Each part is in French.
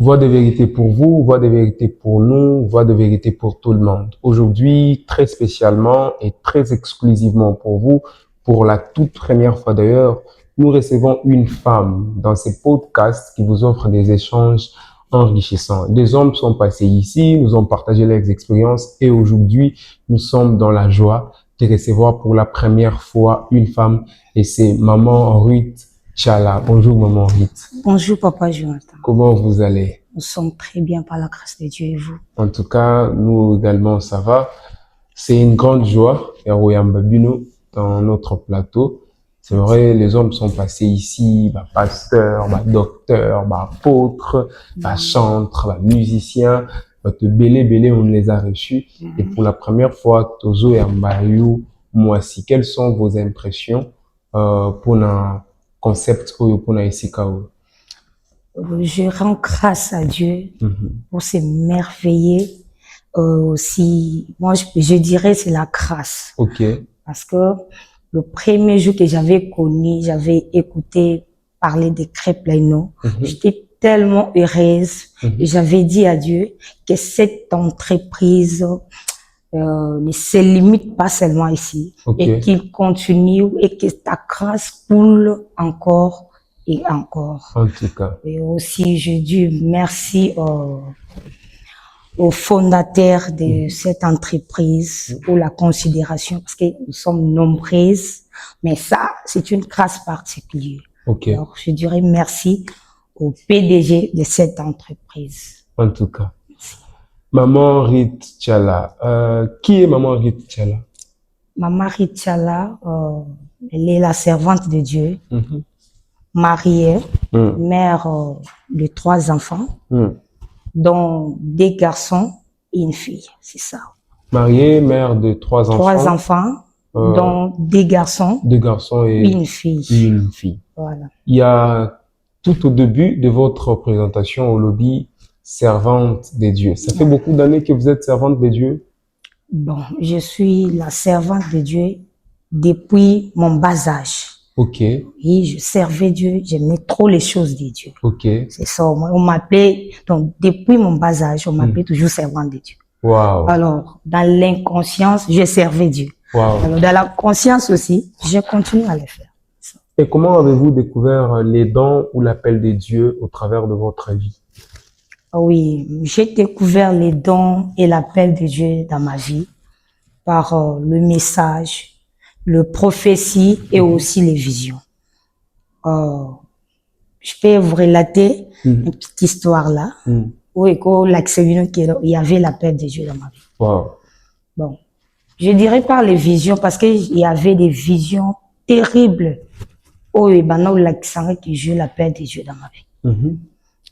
Voix de vérité pour vous, voix de vérité pour nous, voix de vérité pour tout le monde. Aujourd'hui, très spécialement et très exclusivement pour vous, pour la toute première fois d'ailleurs, nous recevons une femme dans ces podcasts qui vous offrent des échanges enrichissants. Des hommes sont passés ici, nous ont partagé leurs expériences et aujourd'hui, nous sommes dans la joie de recevoir pour la première fois une femme et c'est Maman Ruth Tchala. Bonjour Maman Ruth. Bonjour Papa Jonathan. Comment vous allez? Nous sommes très bien par la grâce de Dieu et vous? En tout cas, nous également, ça va. C'est une grande joie, Yaroyamba Bino, dans notre plateau. C'est vrai, les hommes sont passés ici, pasteur, docteur, apôtre, chantre, musicien, belé, on les a reçus. Et pour la première fois, Tozo et Ambayou, Moisi, quelles sont vos impressions pour un concept ou pour un Isikao? Je rends grâce à Dieu pour ces merveilleux aussi. Moi, je dirais c'est la grâce. Ok. Parce que le premier jour que j'avais connu, j'avais écouté parler des crêpes Laino. J'étais tellement heureuse et j'avais dit à Dieu que cette entreprise ne se limite pas seulement ici et qu'il continue et que ta grâce coule encore et encore. En tout cas. Et aussi, je dis merci au fondateur de cette entreprise pour la considération, parce que nous sommes nombreuses, mais ça, c'est une grâce particulière. Alors, je dirais merci au PDG de cette entreprise. En tout cas. Merci. Maman Ruth Tchala. Qui est Maman Ruth Tchala? Maman Ruth Tchala, elle est la servante de Dieu. Mariée, mère de 3 enfants, dont 2 garçons et une fille, c'est ça. Mariée, mère de 3 enfants. 3 enfants, dont 2 garçons. 2 garçons et une fille. Une fille. Voilà. Il y a tout au début de votre présentation au lobby, servante des dieux. Ça fait beaucoup d'années que vous êtes servante des dieux? Bon, je suis la servante de Dieu depuis mon bas âge. Ok. Et je servais Dieu, j'aimais trop les choses de Dieu. Ok. C'est ça, on m'appelait, donc depuis mon bas âge, on m'appelait toujours servante de Dieu. Wow. Alors, dans l'inconscience, je servais Dieu. Wow. Alors, dans la conscience aussi, je continue à le faire. Et comment avez-vous découvert les dons ou l'appel de Dieu au travers de votre vie? Oui, j'ai découvert les dons et l'appel de Dieu dans ma vie par le message, le prophétie et aussi les visions. Je peux vous relater une petite histoire là, où il y avait l'appel de Dieu dans ma vie. Wow. Bon, je dirais par les visions parce qu'il y avait des visions terribles. Oh, et ben non, que Dieu l'appel de Dieu dans ma vie.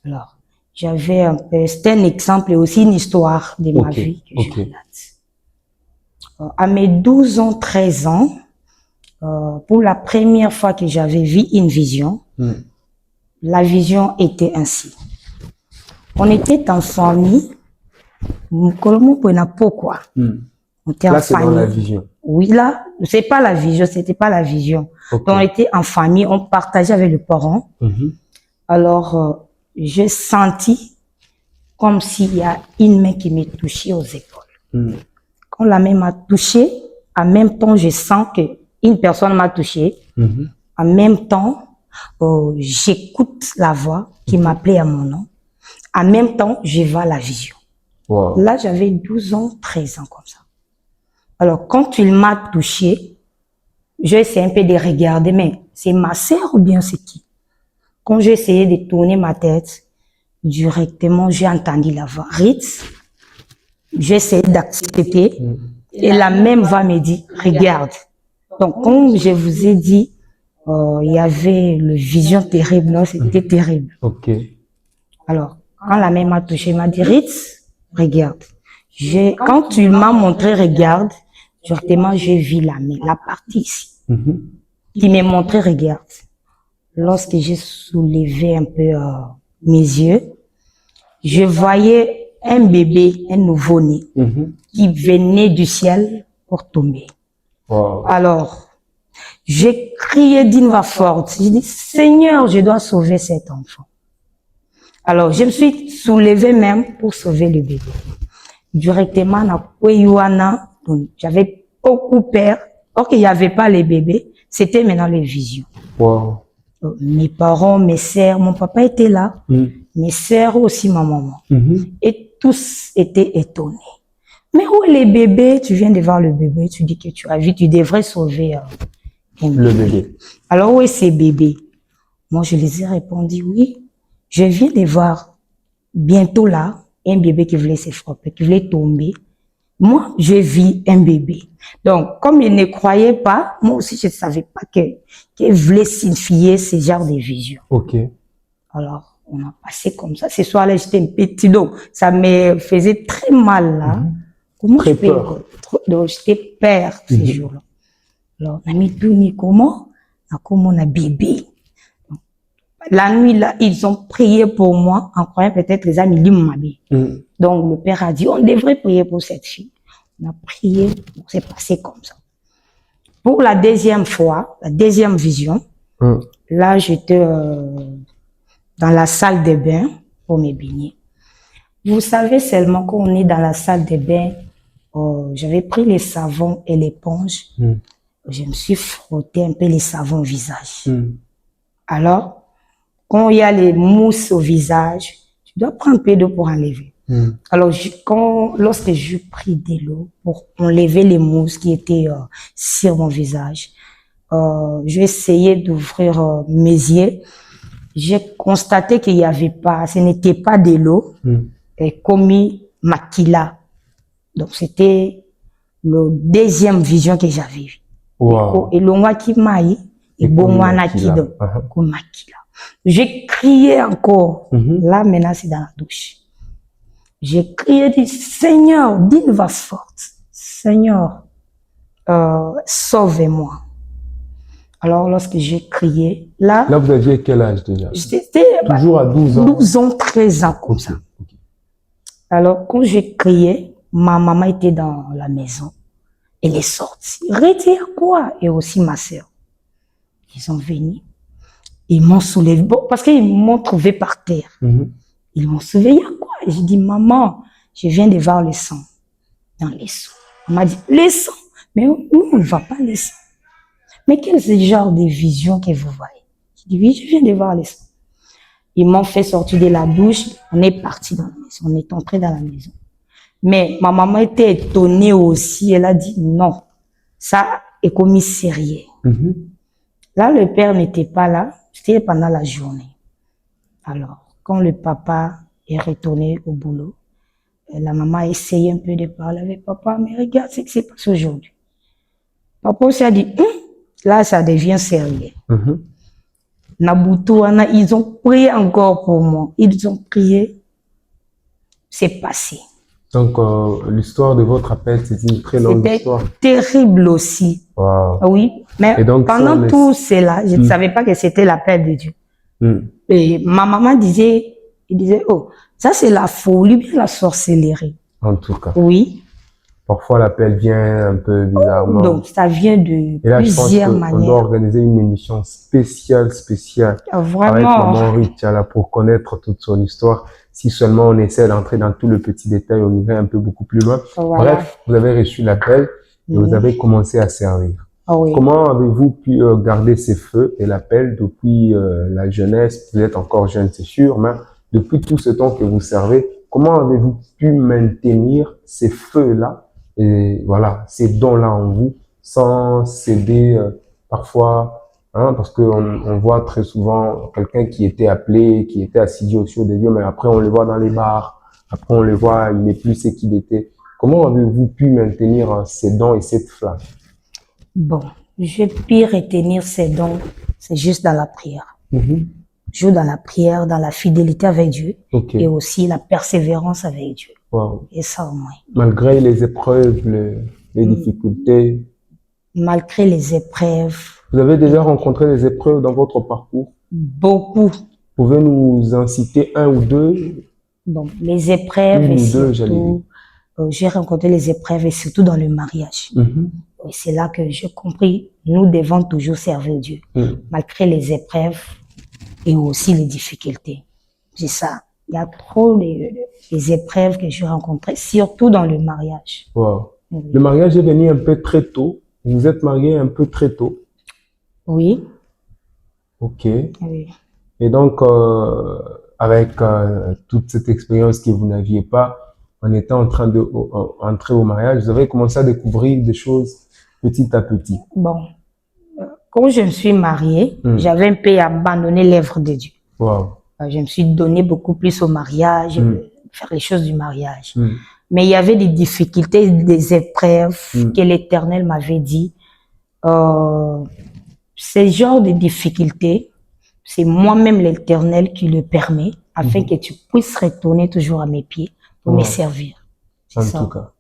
Alors, j'avais un peu, c'était un exemple et aussi une histoire de ma vie que je relate. À mes 12 ans, 13 ans, pour la première fois que j'avais vu une vision, la vision était ainsi. On était en famille, on était là, en c'est dans la vision. Oui, là, c'est pas la vision, c'était pas la vision. Donc, on était en famille, on partageait avec les parents. Alors, j'ai senti comme s'il y a une main qui me touchait aux épaules. Quand la main m'a touché, en même temps, je sens qu'une personne m'a touché. En même temps, j'écoute la voix qui m'appelait à mon nom. En même temps, je vois la vision. Wow. Là, j'avais 12 ans, 13 ans comme ça. Alors, quand il m'a touché, j'ai essayé un peu de regarder, mais c'est ma sœur ou bien c'est qui? Quand j'ai essayé de tourner ma tête, directement, j'ai entendu la voix. Ritz, j'ai essayé d'accepter et la même voix me dit, regarde. Donc, comme je vous ai dit, il y avait le vision terrible, non, c'était terrible. Ok. Alors, quand la même m'a touché, elle m'a dit, Ritz, regarde. Quand tu m'as montré, regarde, directement, j'ai vu la main, la partie ici, qui m'a montré, regarde. Lorsque j'ai soulevé un peu mes yeux, je voyais un bébé, un nouveau-né, qui venait du ciel pour tomber. Wow. Alors, j'ai crié d'une voix forte. J'ai dit, Seigneur, je dois sauver cet enfant. Alors, je me suis soulevée même pour sauver le bébé. Directement, j'avais beaucoup peur. Or qu'il n'y avait pas les bébés, c'était maintenant les visions. Wow. Mes parents, mes sœurs, mon papa était là, mes sœurs aussi, ma maman. Et tous étaient étonnés. Mais où est les bébés? Tu viens de voir le bébé, tu dis que tu as vu, tu devrais sauver le bébé. Alors où est ces bébés? Moi, je les ai répondu, oui, je viens de voir bientôt là un bébé qui voulait s'effroper, qui voulait tomber. Moi, je vis un bébé. Donc, comme ils ne croyaient pas, moi aussi, je ne savais pas qu'ils voulaient signifier ce genre de vision. Ok. Alors, on a passé comme ça. Ce soir-là, j'étais un petit, donc ça me faisait très mal là. Comment très peur. Donc, j'étais peur ce jour-là. Alors, on a mis tout ni comment on a bébé. Donc, la nuit là, ils ont prié pour moi en croyant peut-être les amis l'immabi. Donc, le père a dit, on devrait prier pour cette fille. On a prié, c'est passé comme ça. Pour la deuxième fois, la deuxième vision, là, j'étais dans la salle de bain pour me baigner. Vous savez seulement qu'on est dans la salle de bain, j'avais pris les savons et l'éponge. Je me suis frotté un peu les savons au visage. Alors, quand il y a les mousses au visage, tu dois prendre un peu d'eau pour enlever. Alors, lorsque je pris de l'eau pour enlever les mousses qui étaient sur mon visage, j'ai essayé d'ouvrir mes yeux. J'ai constaté qu'il n'y avait pas, ce n'était pas de l'eau, comme maquila. Donc, c'était la deuxième vision que j'avais vue. Wow. Et le moi qui maille, et bon moi nakido, comme maquila. J'ai crié encore. Là, maintenant, c'est dans la douche. J'ai crié, dit, Seigneur, d'une voix forte, Seigneur, sauve-moi. Alors, lorsque j'ai crié, là... Là, vous aviez quel âge déjà? J'étais... Toujours à 12 ans? 12 ans, 13 ans, comme ça. Alors, quand j'ai crié, ma maman était dans la maison. Elle est sortie. Retire quoi? Et aussi ma sœur. Ils sont venus. Ils m'ont soulevé. Bon, parce qu'ils m'ont trouvé par terre. Ils m'ont soulevé. Il y a quoi? Et j'ai dit, maman, je viens de voir le sang dans les seaux. On m'a dit, les sangs. Mais nous, on ne voit pas les sangs. Mais quel est ce genre de vision que vous voyez? J'ai dit, oui, je viens de voir les sangs. Ils m'ont fait sortir de la douche. On est parti dans la maison. On est entré dans la maison. Mais ma maman était étonnée aussi. Elle a dit, non, ça est commis sérieux. Là, le père n'était pas là. C'était pendant la journée. Alors, quand le papa est retourné au boulot, la maman a essayé un peu de parler avec papa, mais regarde ce qui s'est passé aujourd'hui. Papa aussi a dit, là, ça devient sérieux. Nabuto, ils ont prié encore pour moi. Ils ont prié. C'est passé. Donc, l'histoire de votre appel, c'est une très longue histoire. C'était terrible aussi. Wow. Oui, mais donc, pendant tout cela, je ne savais pas que c'était l'appel de Dieu. Et ma maman disait, oh, ça c'est la folie, bien la sorcellerie. En tout cas. Oui. Parfois, l'appel vient un peu bizarrement. Donc, ça vient de et là, plusieurs je pense manières. On doit organiser une émission spéciale Vraiment. avec maman Richala pour connaître toute son histoire. Si seulement on essaie d'entrer dans tout le petit détail, on irait un peu beaucoup plus loin. Voilà. Bref, vous avez reçu l'appel et vous avez commencé à servir. Comment avez-vous pu garder ces feux et l'appel depuis la jeunesse? Vous êtes encore jeune, c'est sûr, mais depuis tout ce temps que vous servez, comment avez-vous pu maintenir ces feux-là et voilà, ces dons-là en vous sans céder parfois, parce qu'on voit très souvent quelqu'un qui était appelé, qui était assidu au ciel de Dieu, mais après on le voit dans les bars, après on le voit, il n'est plus ce qu'il était. Comment avez-vous pu maintenir ces dons et cette flamme? Bon, je peux retenir ces dons, c'est juste dans la prière. Toujours dans la prière, dans la fidélité avec Dieu et aussi la persévérance avec Dieu. Wow. Et ça au moins. Malgré les épreuves, les difficultés. Malgré les épreuves. Vous avez déjà rencontré des épreuves dans votre parcours? Beaucoup. Pouvez nous en citer un ou deux? Bon, les épreuves et surtout, j'ai rencontré les épreuves et surtout dans le mariage. Et c'est là que j'ai compris, nous devons toujours servir Dieu, malgré les épreuves et aussi les difficultés. C'est ça. il y a trop les épreuves que j'ai rencontrées, surtout dans le mariage. Wow. Oui. Le mariage est venu un peu très tôt. Vous vous êtes marié un peu très tôt. Oui, Ok. oui. Et donc, avec toute cette expérience que vous n'aviez pas en étant en train de entrer au mariage, vous avez commencé à découvrir des choses petit à petit. Bon, quand je me suis mariée, j'avais un peu abandonné l'œuvre de Dieu. Wow. Je me suis donné beaucoup plus au mariage, faire les choses du mariage. Mm. Mais il y avait des difficultés, des épreuves que l'Éternel m'avait dit. Ces genres de difficultés, c'est moi-même l'Éternel qui le permet afin que tu puisses retourner toujours à mes pieds pour me servir. En tout cas.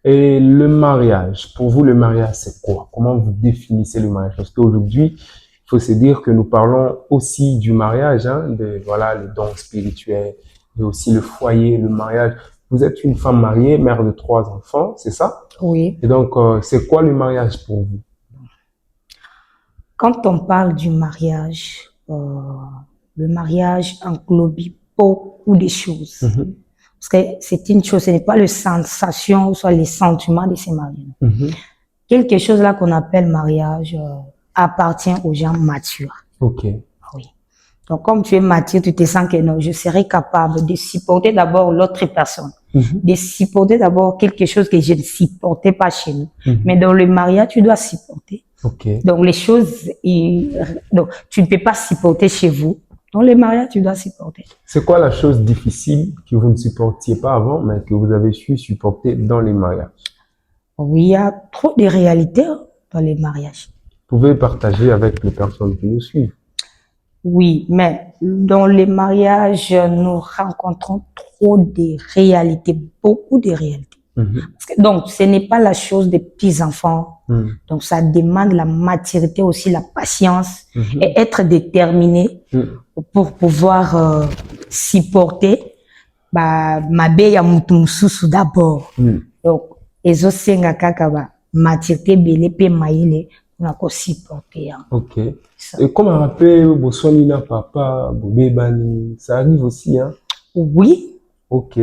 Et le mariage, pour vous, le mariage, c'est quoi? Comment vous définissez le mariage? Parce qu'aujourd'hui, il faut se dire que nous parlons aussi du mariage, hein, de, voilà, le don spirituel, et aussi le foyer, le mariage. Vous êtes une femme mariée, mère de 3 enfants, c'est ça? Oui. Et donc, c'est quoi le mariage pour vous? Quand on parle du mariage, le mariage englobe beaucoup de choses. Parce que c'est une chose, ce n'est pas la sensation, soit les sentiments de ces mariés. Quelque chose là qu'on appelle mariage appartient aux gens matures. Ok. Oui. Donc, comme tu es mature, tu te sens que non, je serai capable de supporter d'abord l'autre personne, de supporter d'abord quelque chose que je ne supportais pas chez nous. Mais dans le mariage, tu dois supporter. Okay. Donc, les choses, donc, tu ne peux pas supporter chez vous. Dans le mariage, tu dois supporter. C'est quoi la chose difficile que vous ne supportiez pas avant, mais que vous avez su supporter dans les mariages? Oui, il y a trop de réalités dans les mariages. Vous pouvez partager avec les personnes qui nous suivent. Oui, mais dans les mariages, nous rencontrons trop de réalités, beaucoup de réalités. Parce que, donc, ce n'est pas la chose des petits-enfants. Donc, ça demande la maturité aussi, la patience et être déterminé pour pouvoir supporter ma beya mutumsusu d'abord. Donc, ezosenga kaka ba maturité belé pe maïle on a supporter. Ok. Et comme un rappel, Boswanina papa, Bobebani, ça arrive aussi, hein? Oui. Ok.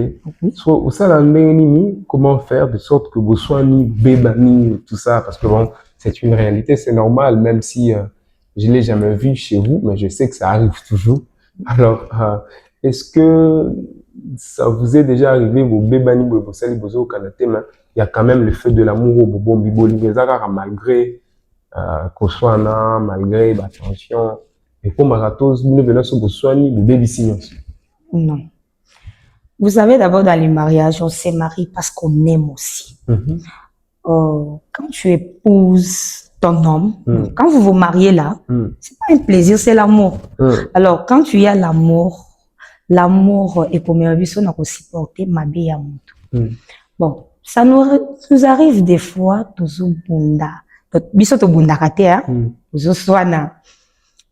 So, au sein de comment faire de sorte que Boswani, Bebani, tout ça, parce que bon, c'est une réalité, c'est normal, même si je l'ai jamais vu chez vous, mais je sais que ça arrive toujours. Alors, est-ce que ça vous est déjà arrivé, vos Bebani, Bosali, Bozo, au Canada, mais il y a quand même le feu de l'amour au Bobo, Biboli, malgré Koswana, malgré la tension, et comme Maratos, nous venons sur Boswani, le baby signons. Non. Vous savez, d'abord, dans les mariages, on se marie parce qu'on aime aussi. Quand tu épouses ton homme, quand vous vous mariez là, c'est pas un plaisir, c'est l'amour. Alors, quand tu as l'amour est pour me on a supporter ma vie à mon. Bon, ça nous arrive des fois, toujours bunda. Biso to bunda kate, hein,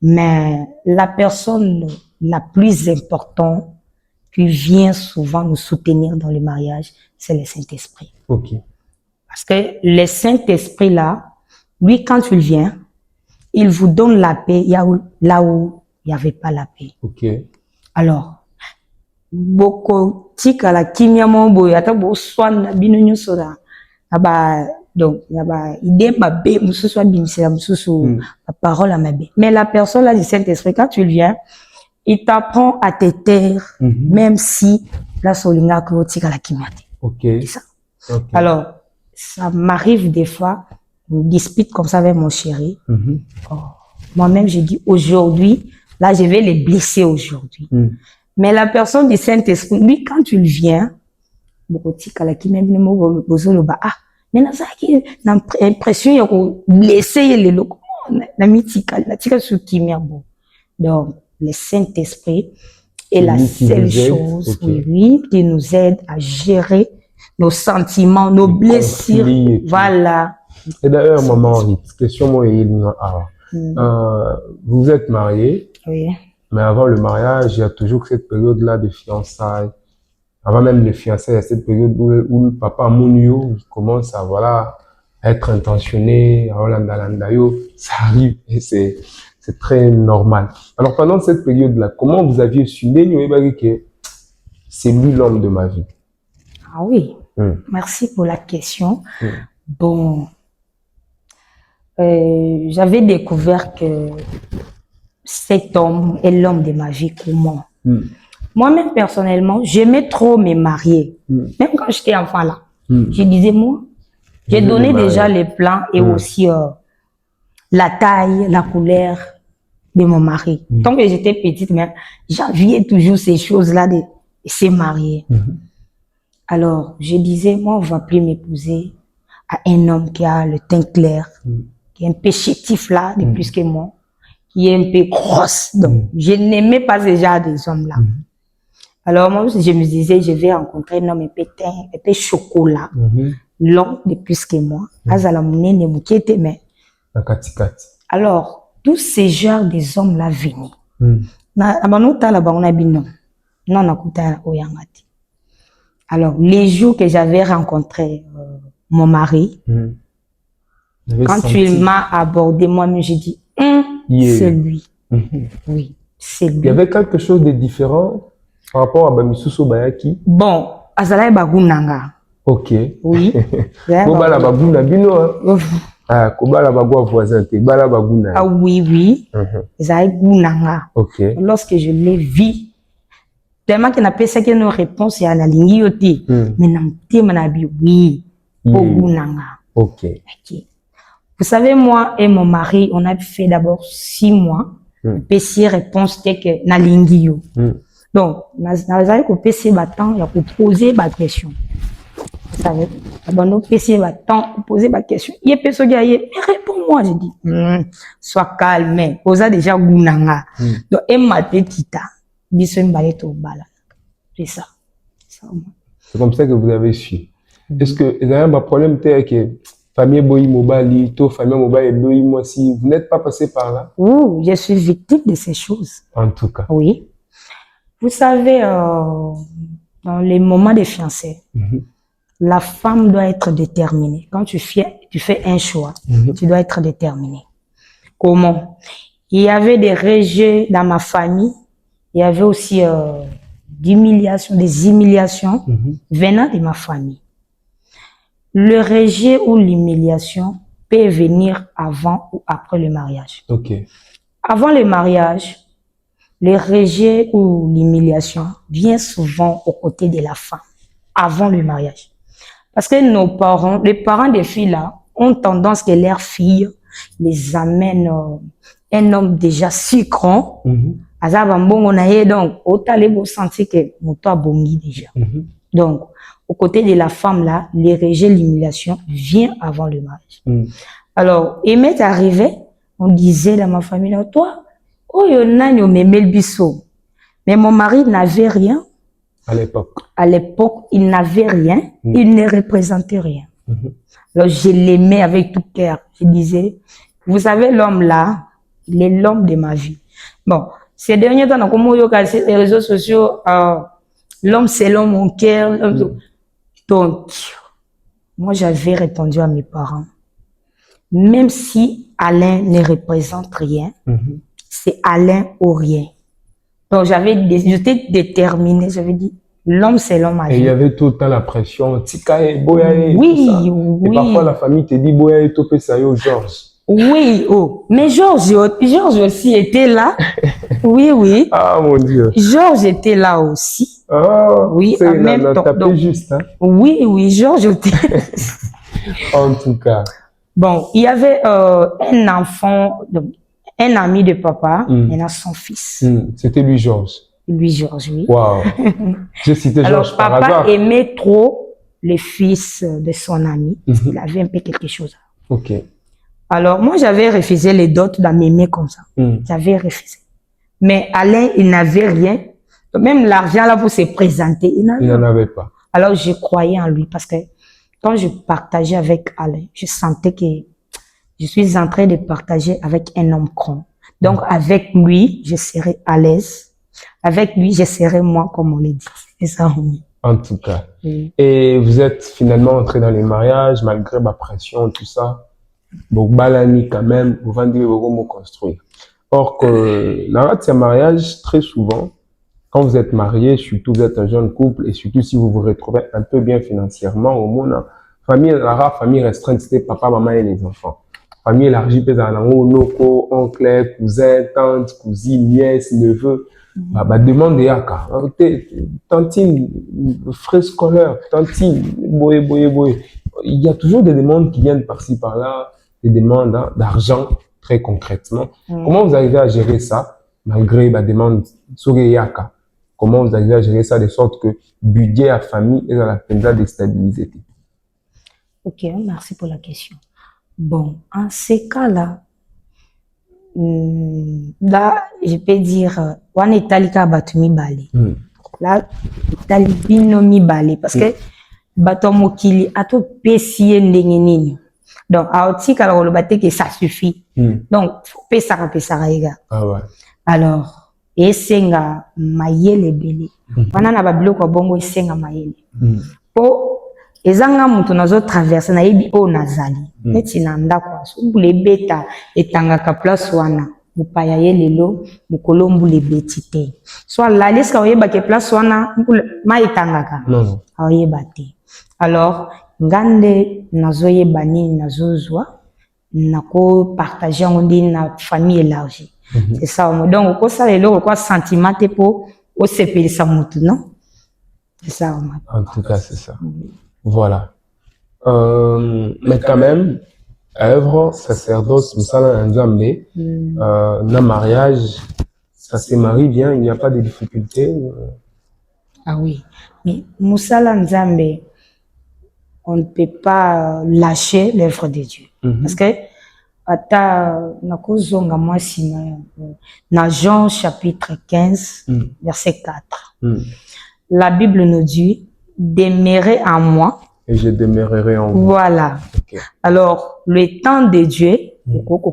mais la personne la plus importante qui vient souvent nous soutenir dans le mariage, c'est le Saint-Esprit. Ok. Parce que le Saint-Esprit là, lui quand il vient, il vous donne la paix là où il n'y avait pas la paix. Ok. Alors, beaucoup tika la kimia mombo yata bo swan bino nyuso la aba donc yaba idée ma bé musu soit bimsela musu la parole à ma bé. Mais la personne là du Saint-Esprit quand tu viens, il t'apprend à te taire, même si la solinga tika la kimate. Ok. C'est ça. Okay. Alors, ça m'arrive des fois, une dispute comme ça avec mon chéri. Oh, moi-même, j'ai dit aujourd'hui, là, je vais les blesser aujourd'hui. Mais la personne du Saint-Esprit, lui, quand tu le viens, mais ça qui l'impression il y a blessé les locaux, donc le Saint-Esprit est la seule chose, oui, qui nous aide à gérer nos sentiments, nos blessures, voilà. Et d'ailleurs, maman, question moi, vous êtes mariée, oui. Mais avant le mariage, il y a toujours cette période-là de fiançailles. Avant même les fiançailles, il y a cette période où le papa Mounio commence à, voilà, être intentionné, ça arrive et c'est très normal. Alors pendant cette période-là, comment vous aviez su que c'est lui l'homme de ma vie? Ah oui, merci pour la question. Bon, j'avais découvert que cet homme est l'homme de ma vie. Comment? Moi-même, personnellement, j'aimais trop me marier. Même quand j'étais enfant là, je disais, moi, j'ai donné déjà les plans et aussi la taille, la couleur de mon mari. Tant que j'étais petite, mais j'enviais toujours ces choses-là de se marier. Alors, je disais, moi, on ne va plus m'épouser à un homme qui a le teint clair, qui est un peu chétif là, de plus que moi, qui est un peu grosse. Donc, je n'aimais pas ce genre de hommes-là. Alors, moi, je me disais, je vais rencontrer un homme un peu chocolat, long de plus que moi. Alors, tous ces genres des hommes-là venaient. Alors, les jours que j'avais rencontré mon mari, quand il m'a abordé, moi-même, j'ai dit, c'est lui. Oui, c'est lui. Il y avait quelque chose de différent par rapport à Bamisuso Bayaki? Bon, Azalaï Bagunanga. Ok. Oui. Kobala Baguna Bino. Ah, Kobala Bagua voisin, Bala Baguna. Ah oui, oui. Azalaï Gunanga. Ok. Lorsque je l'ai vu, tellement qu'il n'a pas ça qu'il y a une réponse à la ligne yoté. Mais non, tu m'as dit oui. Gunanga. Ok. Vous savez, moi et mon mari, on a fait d'abord 6 mois. Puis si réponse était que na lingi yo. Donc, nazali ko PC battant, il a poser ma question. Vous savez, abandon PC battant, poser ma question. Il est personne qui a mais réponds-moi, j'ai dit. Sois calme, posa déjà gunanga. Donc, et ma petite, biso mbale to bala. C'est ça. C'est comme ça que vous avez su. Est-ce que il y a un problème tel que famille Boyi Mobali, to famille Mobali Boyi moi si vous n'êtes pas passé par là? Oui, je suis victime de ces choses. En tout cas. Oui. Vous savez, dans les moments de fiançailles, la femme doit être déterminée. Quand tu fais un choix, tu dois être déterminé. Comment? Il y avait des rejets dans ma famille. Il y avait aussi des humiliations venant de ma famille. Le rejet ou l'humiliation peut venir avant ou après le mariage. Ok. Avant le mariage, le rejet ou l'humiliation vient souvent aux côtés de la femme, avant le mariage. Parce que nos parents, les parents des filles là, ont tendance que leurs filles les amènent un homme déjà si grand. Donc, autant les sentir que mon toit bongi déjà. Donc, aux côtés de la femme là, le rejet, l'humiliation vient avant le mariage. Alors, il m'est arrivé, on disait dans ma famille, toi, oh, mais mon mari n'avait rien. À l'époque. À l'époque, il n'avait rien. Il ne représentait rien. Alors, je l'aimais avec tout cœur. Je disais, vous savez, l'homme là, il est l'homme de ma vie. Bon, ces derniers temps, comme on dit les réseaux sociaux, l'homme c'est l'homme, mon cœur. Donc, moi, j'avais répondu à mes parents, même si Alain ne représente rien, c'est Alain ou rien. Donc, j'étais déterminée, j'avais dit, l'homme, c'est l'homme à vie. Et il y avait tout le temps la pression, Tikae, Boyae, oui, tout ça. Oui. Et parfois, la famille te dit, Boyae, Topé, Sayo, Georges. Oui, oh. Mais Georges aussi était là. Oui. Ah, mon Dieu. Georges était là aussi. Ah, oui, en même temps. Donc, juste, hein? Oui, Georges était. En tout cas. Bon, il y avait un enfant, donc, un ami de papa, et son fils. C'était lui, Georges. Lui, Georges, oui. Waouh. J'ai cité Georges par hasard. Papa aimait trop les fils de son ami. Il avait un peu quelque chose. Ok. Alors, moi, j'avais refusé les dots dans mes mains comme ça. J'avais refusé. Mais Alain, il n'avait rien. Même l'argent là pour se présenter, il n'en avait pas. Alors, je croyais en lui parce que quand je partageais avec Alain, je sentais que je suis en train de partager avec un homme grand. Donc, avec lui, je serais à l'aise. Avec lui, je serais moi, comme on l'a dit. C'est ça, oui. En tout cas. Et vous êtes finalement entré dans les mariages, malgré ma pression, tout ça. Donc, balani quand même, vous vendez vos construire. Or que, dans un mariage, très souvent, quand vous êtes marié, surtout vous êtes un jeune couple, et surtout si vous vous retrouvez un peu bien financièrement, au moins, la rare famille restreinte, c'était papa, maman et les enfants. Famille élargie, noko, oncle, cousin, tante, cousine, nièce, neveu. Demande yaka. Tantine, frais scolaire, tantine, boye. Il y a toujours des demandes qui viennent par-ci, par-là, des demandes d'argent, très concrètement. Comment vous arrivez à gérer ça, malgré la demande yaka? Comment vous arrivez à gérer ça de sorte que budget à famille est à la peine de déstabiliser? Ok, merci pour la question. Bon, en ces cas-là, là, je peux dire, on est allé à Batumi Bali. Là, on est allé Bali parce que Batomo Kili a tout pessier n'engenini. Donc, à Oti, alors le bateau que ça suffit. Donc, pesa Ah ouais. Alors, esenga mayele bele. Wana na babilo kwa bongo esenga mayele. Po ezanga mutu nazo traverse na yebi o nazali. Neti na ndako so mbule beta etangaka place wana. Mupaya ye lelo mukolo mbule betite. So la liste oyeba ke place wana ma etangaka. Non. Oyeba te. Alors ngande nazo yeba nini nazozwa nako partager ngondi na famille élargie. C'est ça. Donc ko ça lelo ko sentiment te po o sepelisa mutu non? C'est ça. En tout cas, c'est ça. Voilà. Mais quand même, œuvre, sacerdoce, Moussala Nzambe, na mariage, ça se marie bien, il n'y a pas de difficultés. Ah oui, mais Moussala Nzambe, on ne peut pas lâcher l'œuvre de Dieu. Parce que, dans Jean chapitre 15, verset 4, la Bible nous dit, demeurez en moi. Et je demeurerai en vous. Voilà. Okay. Alors, le temps de Dieu,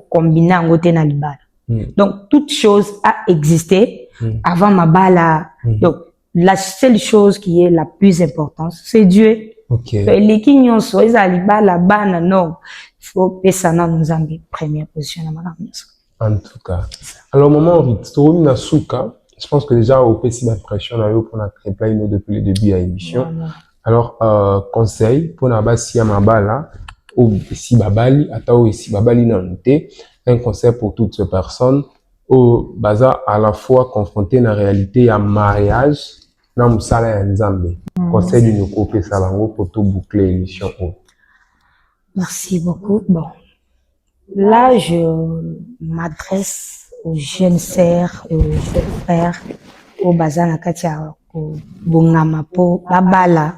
combiné en côté na libala. Donc, toute chose a existé avant ma bala. Donc, la seule chose qui est la plus importante, c'est Dieu. Ok. Les kignons sont les alibala, bana, non. Il faut que ça nous ait première position. En tout cas. Alors, moment, Victorine Nasuka, je pense que déjà, au PC, ma pression, on a eu pour la créer depuis le début de l'émission. Voilà. Alors, conseil, pour n'a si à ma bala, ou si babali, atao si babali nanté, un conseil pour toutes ces personnes, au baza à la fois confronté à la réalité à mariage, na musala nzambe. Conseil d'une copie salango pour tout boucler l'émission. Merci beaucoup. Bon. Là, je m'adresse aux jeunes sœurs et aux jeunes frères, au baza nakatia, au bungamapo, babala.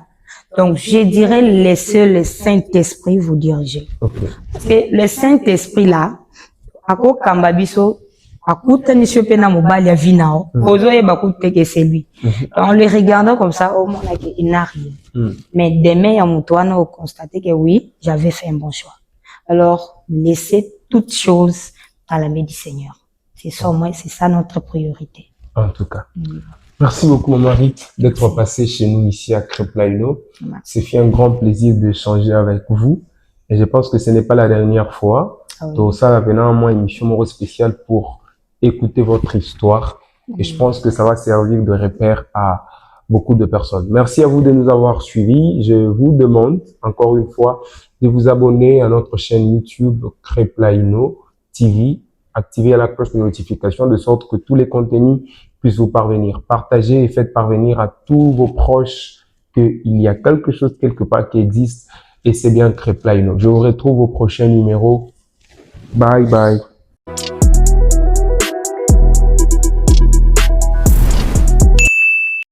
Donc, je dirais laissez le Saint-Esprit vous diriger. Okay. Parce que le Saint-Esprit là, ako kambabiso, akuta ni chopena mobile ya vinao, ozoye bakute que c'est lui. En le regardant comme ça, au moins il n'a rien. Mais demain, il y a mon toit, on constaté que oui, j'avais fait un bon choix. Alors, laissez toutes choses à la main du Seigneur. C'est ça, moi, c'est ça notre priorité. En tout cas. Merci beaucoup, Marie, d'être passée chez nous ici à Créplaino. C'est fait un grand plaisir d'échanger avec vous. Et je pense que ce n'est pas la dernière fois. Donc, ça va venir à moi une émission spéciale pour écouter votre histoire. Et je pense que ça va servir de repère à beaucoup de personnes. Merci à vous de nous avoir suivis. Je vous demande, encore une fois, de vous abonner à notre chaîne YouTube Créplaino TV. Activez la cloche de notification de sorte que tous les contenus puissent vous parvenir. Partagez et faites parvenir à tous vos proches qu'il y a quelque chose quelque part qui existe et c'est bien Créplaino. Je vous retrouve au prochain numéro. Bye bye.